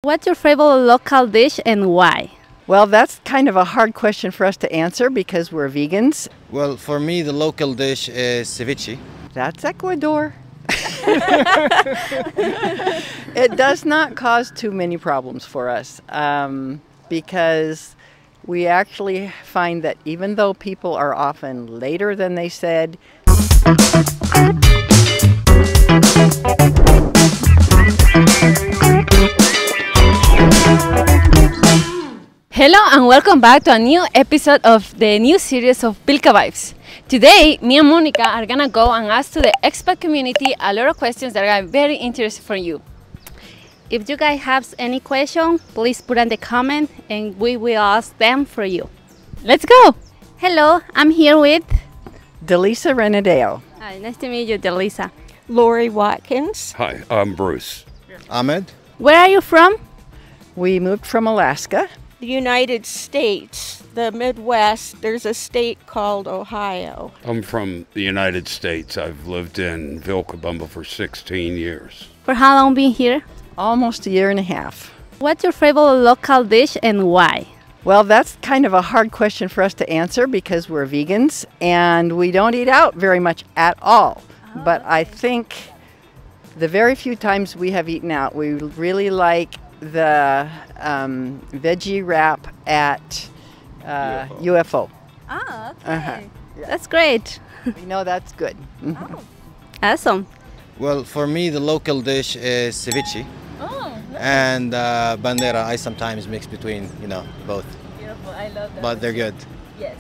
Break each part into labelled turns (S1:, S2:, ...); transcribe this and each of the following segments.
S1: What's your favorite local dish and why?
S2: Well, that's kind of a hard question for us to answer because we're vegans.
S3: Well, for me, the local dish is ceviche.
S2: That's Ecuador. It does not cause too many problems for us because we actually find that even though people are often later than they said,
S1: Hello and welcome back to a new episode of the new series of Vilca Vibes. Today, me and Monica are gonna go and ask to the expat community a lot of questions that are very interesting for you. If you guys have any question, please put in the comment and we will ask them for you. Let's go! Hello, I'm here with...
S2: Delisa Renadeo.
S1: Hi, nice to meet you, Delisa.
S4: Lori Watkins.
S5: Hi, I'm Bruce.
S3: Ahmed?
S1: Where are you from?
S2: We moved from Alaska.
S4: The United States, the Midwest, there's a state called Ohio.
S5: I'm from the United States. I've lived in Vilcabamba for 16 years.
S1: For how long been here?
S2: Almost a year and a half.
S1: What's your favorite local dish and why?
S2: Well, that's kind of a hard question for us to answer because we're vegans and we don't eat out very much at all. But I think the very few times we have eaten out, we really like the veggie wrap at UFO.
S1: Ah, okay.
S2: Uh-huh.
S1: That's great.
S2: We know that's good.
S1: Oh, awesome.
S3: Well, for me, the local dish is ceviche.
S1: Oh,
S3: And bandera, I sometimes mix between, both.
S1: beautiful. I love that.
S3: But they're good.
S1: Yes.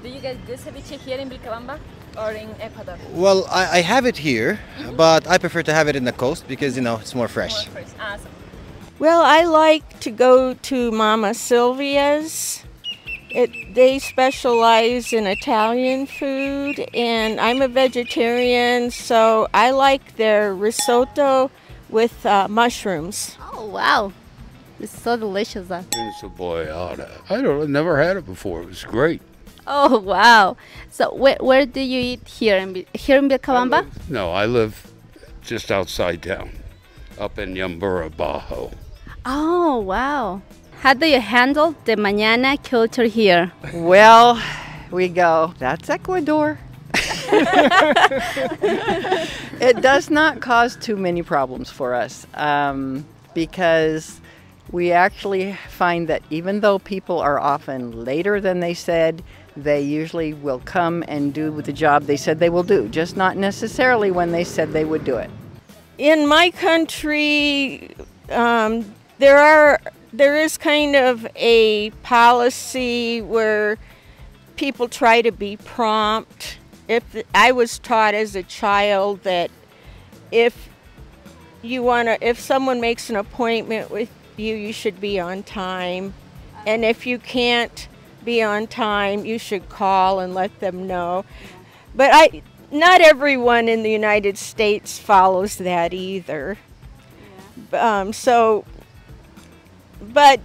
S1: Do you guys do ceviche here in Vilcabamba or in Ecuador?
S3: Well, I have it here, but I prefer to have it in the coast because, it's more fresh.
S1: More fresh. Awesome.
S4: Well, I like to go to Mama Sylvia's. They specialize in Italian food, and I'm a vegetarian, so I like their risotto with mushrooms.
S1: Oh, wow. It's so delicious.
S5: It's a boyata. Never had it before. It was great.
S1: Oh, wow. So where do you eat here in Vilcabamba?
S5: No, I live just outside town, up in Yambura, Bajo.
S1: Oh, wow. How do you handle the Mañana culture here?
S2: Well, we go, that's Ecuador. It does not cause too many problems for us because we actually find that even though people are often later than they said, they usually will come and do the job they said they will do, just not necessarily when they said they would do it.
S4: In my country, there is kind of a policy where people try to be prompt. I was taught as a child that if someone makes an appointment with you, you should be on time. And if you can't be on time, you should call and let them know. But not everyone in the United States follows that either. Yeah. But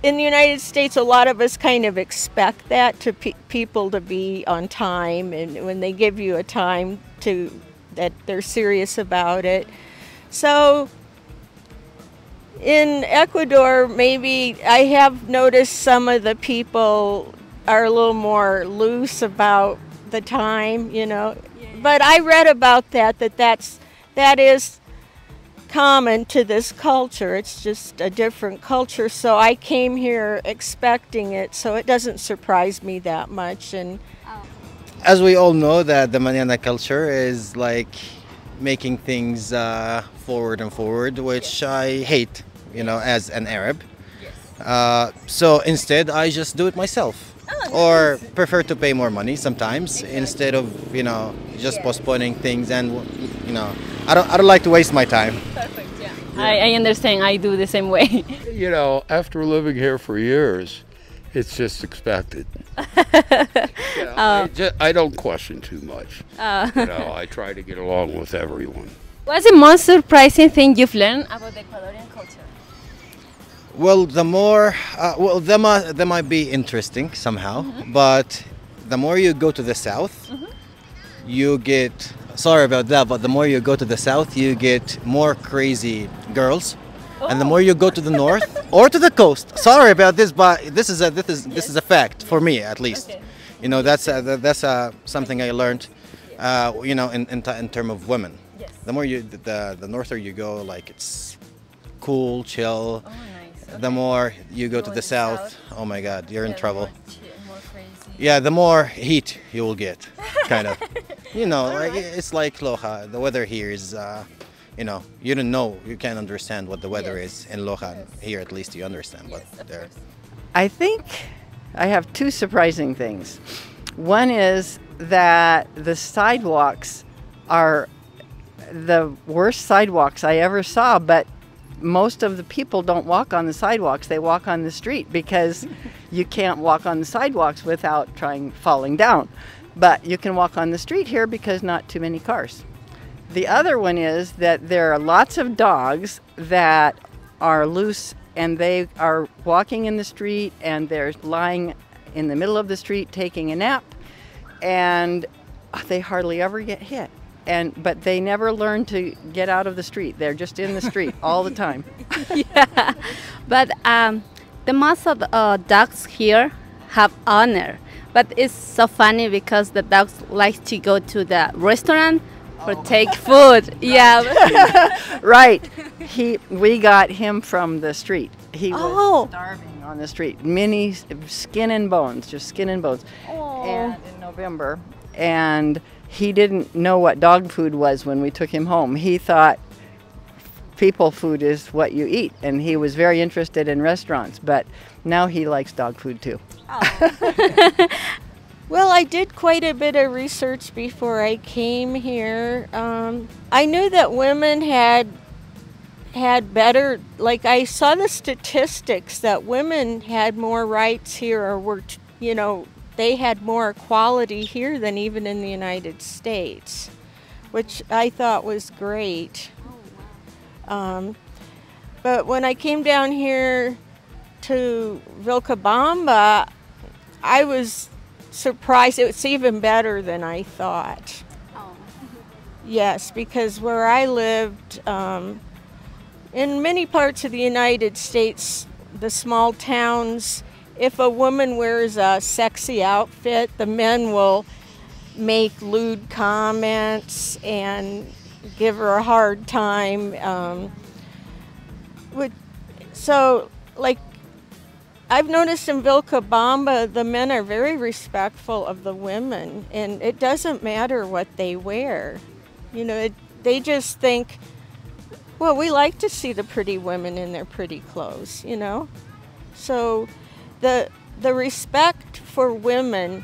S4: in the United States, a lot of us kind of expect that to people to be on time, and when they give you a time that they're serious about it. So in Ecuador, maybe I have noticed some of the people are a little more loose about the time, Yeah. But I read about that is common to this culture. It's just a different culture, so I came here expecting it, so it doesn't surprise me that much. And
S3: As we all know, that the Mañana culture is like making things forward and forward, which I hate, as an Arab. So instead, I just do it myself. Or prefer to pay more money sometimes instead of, just postponing things, and, I don't like to waste my time.
S1: Perfect, yeah. I understand. I do the same way.
S5: After living here for years, it's just expected. I don't question too much. I try to get along with everyone.
S1: What's the most surprising thing you've learned about the Ecuadorian culture?
S3: Well, that might be interesting somehow, but the more you go to the south, you get, sorry about that, but the more you go to the south, you get more crazy girls And the more you go to the north or to the coast, sorry about this, but this is a fact for me at least.
S1: Okay.
S3: You know, that's something I learned. You know, in terms of women.
S1: Yes.
S3: The more the norther you go, like it's cool, chill.
S1: Oh, nice.
S3: The
S1: Okay.
S3: more you go to
S1: Going
S3: the
S1: to
S3: south,
S1: south.
S3: oh my God, you're in
S1: Yeah,
S3: trouble.
S1: more crazy.
S3: Yeah, the more heat you will get, kind of. You know, like it's like Loja. The weather here is, you know, you don't know, you can't understand what the weather
S1: Yes.
S3: is in Loja. Here, at least, you understand what
S1: Yes, of
S3: there.
S1: course.
S2: I think I have two surprising things. One is that the sidewalks are the worst sidewalks I ever saw, but most of the people don't walk on the sidewalks. They walk on the street because you can't walk on the sidewalks without falling down. But you can walk on the street here because not too many cars. The other one is that there are lots of dogs that are loose and they are walking in the street and they're lying in the middle of the street taking a nap, and they hardly ever get hit. But they never learn to get out of the street. They're just in the street all the time.
S6: Yeah, but the most of the dogs here have honor. But it's so funny because the dogs like to go to the restaurant or take food. Yeah.
S2: Right. We got him from the street. He was
S6: Oh.
S2: starving on the street. Many skin and bones, just skin and bones.
S6: Oh.
S2: And in November, and he didn't know what dog food was when we took him home. He thought people food is what you eat, and he was very interested in restaurants, but now he likes dog food too.
S4: Well, I did quite a bit of research before I came here. I knew that women had better, like I saw the statistics that women had more rights here, or were, you know, they had more equality here than even in the United States, which I thought was great. But when I came down here to Vilcabamba, I was surprised. It's even better than I thought. Yes, because where I lived, in many parts of the United States, the small towns, if a woman wears a sexy outfit, the men will make lewd comments and give her a hard time. So, like, I've noticed in Vilcabamba, the men are very respectful of the women, and it doesn't matter what they wear. You know, they just think, well, we like to see the pretty women in their pretty clothes, you know? So the respect for women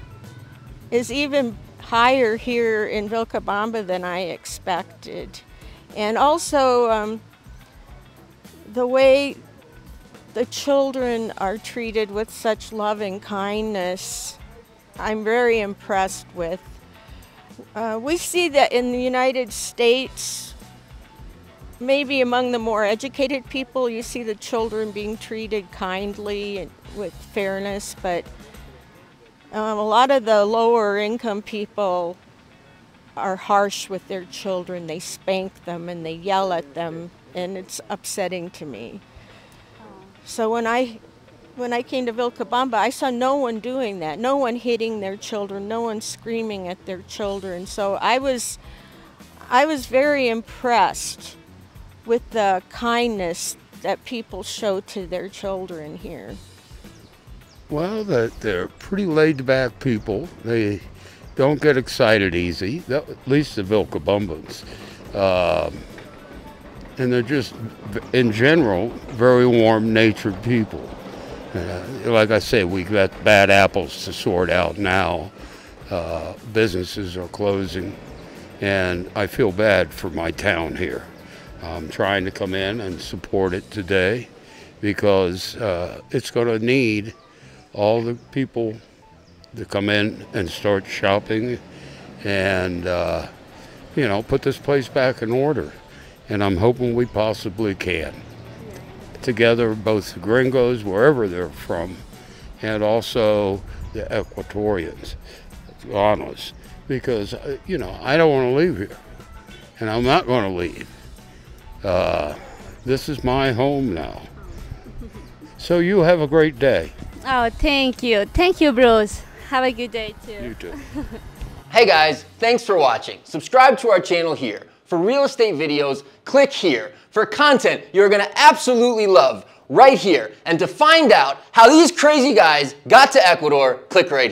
S4: is even higher here in Vilcabamba than I expected. And also the way the children are treated with such loving kindness, I'm very impressed with. We see that in the United States, maybe among the more educated people, you see the children being treated kindly and with fairness, but a lot of the lower income people are harsh with their children. They spank them and they yell at them, and it's upsetting to me. So when I came to Vilcabamba, I saw no one doing that, no one hitting their children, no one screaming at their children. So I was very impressed with the kindness that people show to their children here.
S5: Well, they're pretty laid-back people. They don't get excited easy, at least the Vilcabambans. And they're just, in general, very warm-natured people. Like I say, we got bad apples to sort out now. Businesses are closing, and I feel bad for my town here. I'm trying to come in and support it today because it's going to need all the people to come in and start shopping and, you know, put this place back in order. And I'm hoping we possibly can. Together, both the gringos, wherever they're from, and also the Ecuadorians, to be honest. Because, you know, I don't want to leave here. And I'm not going to leave. This is my home now. So you have a great day.
S6: Oh, thank you. Thank you, Bruce. Have a good day too.
S5: You too.
S7: Hey guys, thanks for watching. Subscribe to our channel here. For real estate videos, click here. For content you're gonna absolutely love, right here. And to find out how these crazy guys got to Ecuador, click right here.